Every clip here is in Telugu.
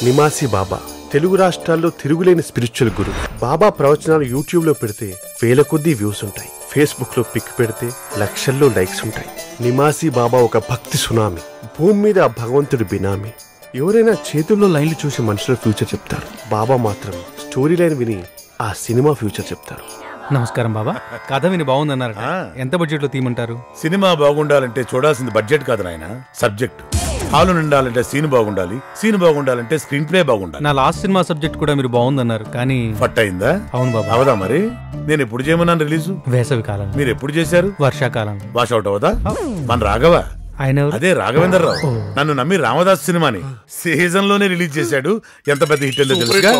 నిమాసి బాబా తెలుగు రాష్ట్రాల్లో తిరుగులేని స్పిరిచువల్ గురు. బాబా ప్రవచనాలు యూట్యూబ్ లో పెడితే వేల కొద్దీ వ్యూస్ ఉంటాయి. ఫేస్బుక్ లో పిక్ పెడితే లక్షల్లో లైక్స్ ఉంటాయి. నిమాసి బాబా ఒక భక్తి సునామీ, భూమి మీద భగవంతుడి బినామీ. ఎవరైనా చేతుల్లో లైన్లు చూసి మనుషుల ఫ్యూచర్ చెప్తారు, బాబా మాత్రం స్టోరీ లైన్ విని ఆ సినిమా ఫ్యూచర్ చెప్తారు. నమస్కారం బాబా. కథ విని బాగుందన్నారు. ఎంత బడ్జెట్ లో తీయమంటారు? సినిమా బాగుండాలంటే చూడాల్సింది బడ్జెట్ కాదు నాయన, సబ్జెక్ట్. హాలు నిండాలంటే సీన్ బాగుండాలి, సీన్ బాగుండాలంటే స్క్రీన్ ప్లే బాగుండాలి. నా లాస్ట్ సినిమా సబ్జెక్ట్ కూడా మీరు బాగుందన్నారు, కానీ ఫట్ అయిందా? అవును బాబా. అవదా మరి? నేను ఎప్పుడు చేయమన్నాను రిలీజు? వేసవి కాలం. మీరు ఎప్పుడు చేశారు? వర్షాకాలం. వాష్ అవుట్ అవదా? మన రాఘవ, ఆయన అదే రాఘవేంద్ర రావు, నన్ను నమ్మి రామదాస్ సినిమాని సీజన్ లోనే రిలీజ్ చేశాడు. ఎంత పెద్ద హిట్ అయిందో తెలుసుగా.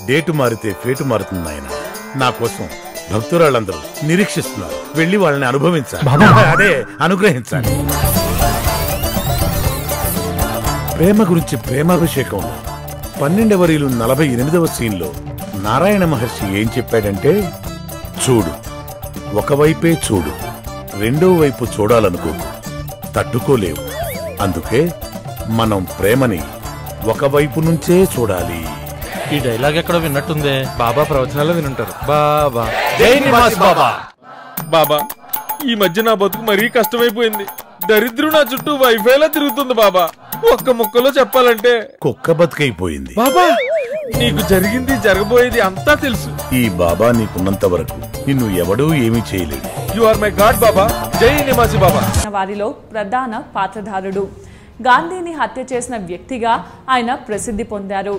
డేటు మారితే ఫేటు మారుతుంది ఆయన. నా కోసం భక్తురాళ్ళందరూ నిరీక్షిస్తున్నారు. వెళ్ళి వాళ్ళని అనుభవించాలి, అదే అనుగ్రహించాలి. ప్రేమ గురించి ప్రేమాభిషేకంలో 12వ రీలు 48వ సీన్లో నారాయణ మహర్షి ఏం చెప్పాడంటే, చూడు ఒకవైపే చూడు, రెండో వైపు చూడాలనుకోకు, తట్టుకోలేవు. అందుకే మనం ప్రేమని ఒకవైపు నుంచే చూడాలి. ఈ డైలాగ్ ఎక్కడో విన్నట్టుందే. బాబా ప్రవచనాల్లో వినుంటారు. బాబా జై నివాస్ బాబా. బాబా, ఈ మధ్య నా బతుకు మరీ కష్టమైపోయింది. దరిద్రం నా చుట్టూ వైఫైలా తిరుగుతుంది బాబా. ఒక్క ముక్కలో చెప్పాలంటే కుక్క బతుకైపోయింది. బాబా, నీకు జరిగింది జరగబోయేది అంతా తెలుసు. ఈ బాబా నీకున్నంత వరకు నిన్ను ఎవడూ ఏమీ చేయలేడు. యు ఆర్ మై గాడ్ బాబా. జై నివాసి బాబా. వారిలో ప్రధాన పాత్రధారుడు. గాంధీని హత్య చేసిన వ్యక్తిగా ఆయన ప్రసిద్ధి పొందారు.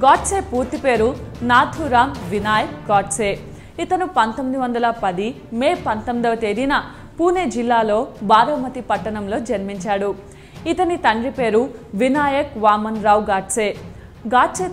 గాడ్సే పూర్తి పేరు నాథూరామ్ వినాయక్ గాడ్సే. ఇతను 1910 మే 19వ తేదీన పూణే జిల్లాలో బారామతి పట్టణంలో జన్మించాడు. ఇతని తండ్రి పేరు వినాయక్ వామన్ రావు గాడ్సే. గాడ్సే